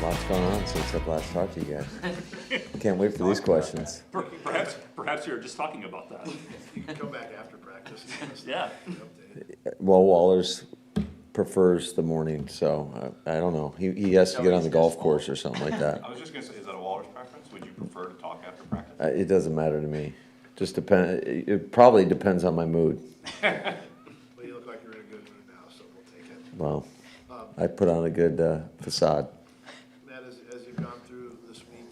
Lots going on since I've last talked to you guys. Can't wait for these questions. Perhaps you're just talking about that. You can come back after practice. Yeah. Well, Wallers prefers the morning, so I don't know. He has to get on the golf course or something like that. I was just gonna say, is that a Waller's preference? Would you prefer to talk after practice? It doesn't matter to me. Just depend. It probably depends on my mood. Well, you look like you're in a good mood now, so we'll take it. Well, I put on a good facade. Matt, as you've gone through this week,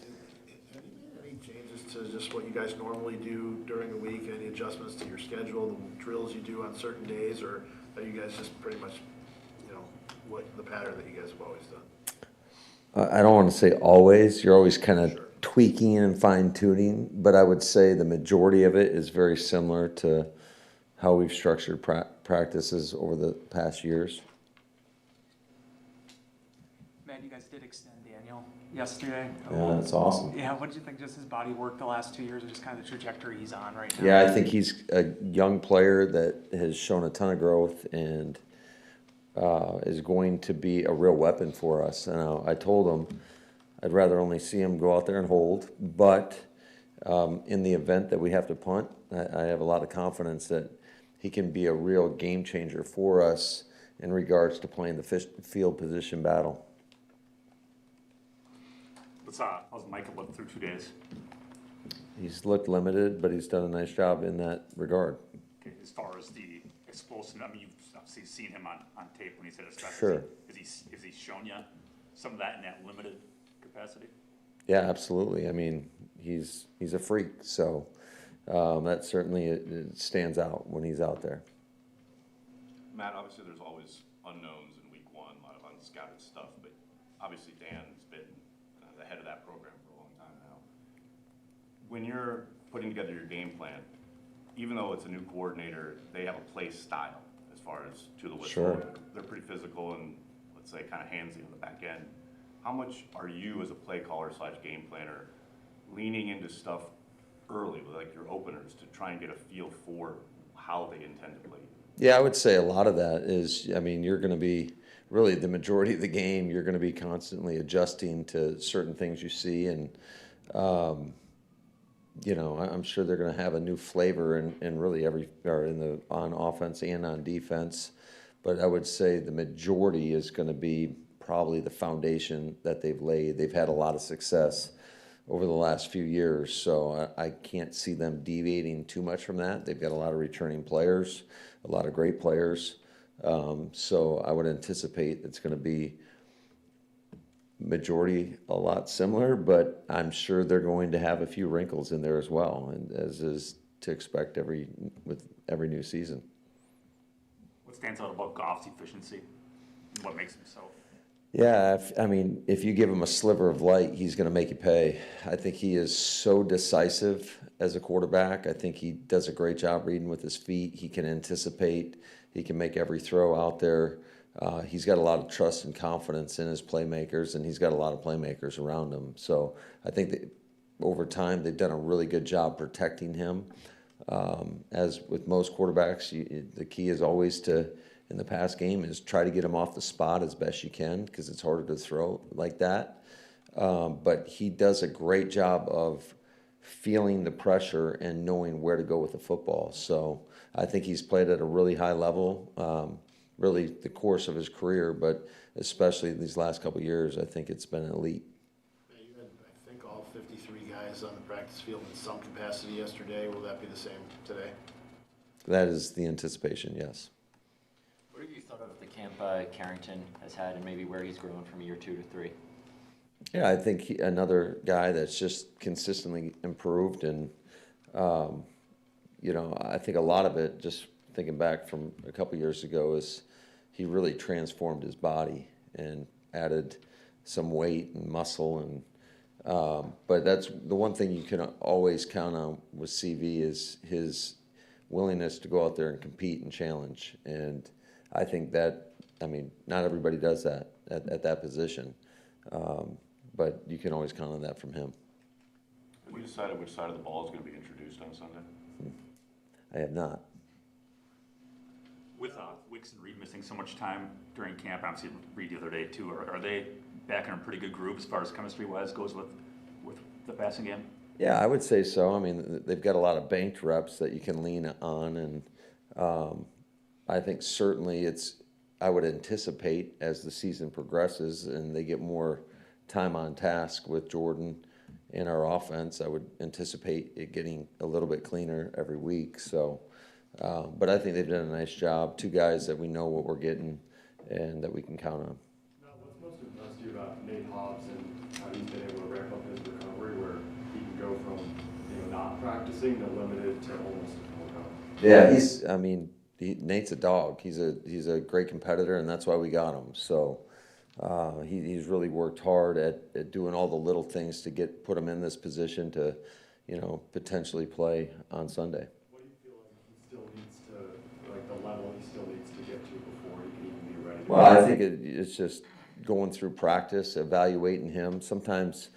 any changes to just what you guys normally do during the week? Any adjustments to your schedule, the drills you do on certain days, or are you guys just pretty much, what the pattern that you guys have always done? I don't want to say always. You're always kind of Sure. tweaking and fine tuning, but I would say the majority of it is very similar to how we've structured practices over the past years. Matt, you guys did extend Daniel yesterday. Yeah, that's awesome. Yeah, what did you think? Just his body work the last 2 years, or just kind of the trajectory he's on right now? Yeah, I think he's a young player that has shown a ton of growth and is going to be a real weapon for us. And I told him I'd rather only see him go out there and hold, but in the event that we have to punt, I have a lot of confidence that he can be a real game changer for us in regards to playing the field position battle. How's Micah look through 2 days? He's looked limited, but he's done a nice job in that regard. Okay, as far as the explosive, I mean, you've obviously seen him on tape when he's hit his stride. Sure. Has he shown you some of that in that limited capacity? Yeah, absolutely. I mean, he's a freak, so that certainly it stands out when he's out there. Matt, obviously there's always unknowns in week one, a lot of unscouted stuff, but obviously Dan's been the head of that program for a long time now. When you're putting together your game plan, even though it's a new coordinator, they have a play style as far as to the whistle. Sure. They're pretty physical and, let's say, kind of handsy on the back end. How much are you as a play caller / game planner leaning into stuff early, with like your openers, to try and get a feel for how they intend to play? Yeah, I would say a lot of that is, I mean, you're going to be really the majority of the game, you're going to be constantly adjusting to certain things you see. And, I'm sure they're going to have a new flavor in really on offense and on defense. But I would say the majority is going to be probably the foundation that they've laid. They've had a lot of success over the last few years, so I can't see them deviating too much from that. They've got a lot of returning players, a lot of great players. So I would anticipate it's going to be majority a lot similar, but I'm sure they're going to have a few wrinkles in there as well, and as is to expect with every new season. What stands out about Goff's efficiency? What makes him so? Yeah, if you give him a sliver of light, he's going to make you pay. I think he is so decisive as a quarterback. I think he does a great job reading with his feet. He can anticipate. He can make every throw out there. He's got a lot of trust and confidence in his playmakers, and he's got a lot of playmakers around him. So I think that over time they've done a really good job protecting him. As with most quarterbacks, the key is always in the pass game is try to get him off the spot as best you can, because it's harder to throw like that. But he does a great job of feeling the pressure and knowing where to go with the football. So I think he's played at a really high level, really the course of his career, but especially these last couple of years, I think it's been elite. You had, I think, all 53 guys on the practice field in some capacity yesterday. Will that be the same today? That is the anticipation, yes. What have you thought of the camp Carrington has had, and maybe where he's grown from year 2 to 3? Yeah, I think another guy that's just consistently improved, and I think a lot of it, just thinking back from a couple years ago, is he really transformed his body and added some weight and muscle, and but that's the one thing you can always count on with CV is his willingness to go out there and compete and challenge. And I think that, not everybody does that at that position, but you can always count on that from him. Have you decided which side of the ball is going to be introduced on Sunday? I have not. With Wicks and Reed missing so much time during camp, obviously Reed the other day too, are they back in a pretty good group as far as chemistry-wise goes with the passing game? Yeah, I would say so. I mean, they've got a lot of banked reps that you can lean on, and I think certainly I would anticipate as the season progresses and they get more time on task with Jordan in our offense, I would anticipate it getting a little bit cleaner every week. So, but I think they've done a nice job. Two guys that we know what we're getting and that we can count on. Now, what's most impressed you about Nate Hobbs and how he's been able to ramp up his recovery, where he can go from not practicing to limited to almost a full go? Yeah, Nate's a dog. He's a great competitor, and that's why we got him. So he's really worked hard at doing all the little things to put him in this position to, potentially play on Sunday. What do you feel like he still needs to, like the level he still needs to get to before he can even be ready? Well, I think it's just going through practice, evaluating him. Sometimes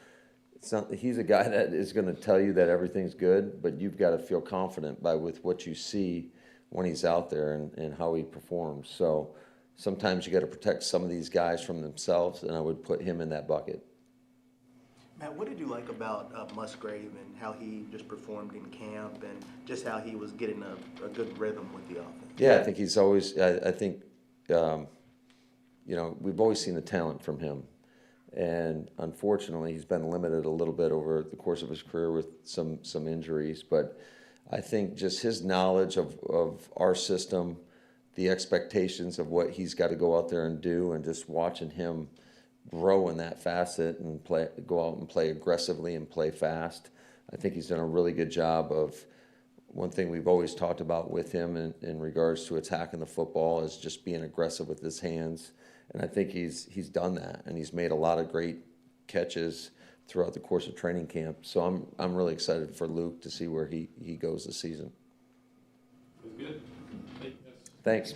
he's a guy that is going to tell you that everything's good, but you've got to feel confident with what you see when he's out there and how he performs. So sometimes you got to protect some of these guys from themselves, and I would put him in that bucket. Matt, what did you like about Musgrave and how he just performed in camp and just how he was getting a good rhythm with the offense? Yeah, I think he's always. I think we've always seen the talent from him, and unfortunately, he's been limited a little bit over the course of his career with some injuries. But I think just his knowledge of our system, the expectations of what he's got to go out there and do, and just watching him grow in that facet and go out and play aggressively and play fast. I think he's done a really good job of one thing we've always talked about with him in regards to attacking the football is just being aggressive with his hands. And I think he's done that, and he's made a lot of great catches throughout the course of training camp. So I'm really excited for Luke to see where he goes this season. It was good. Thanks.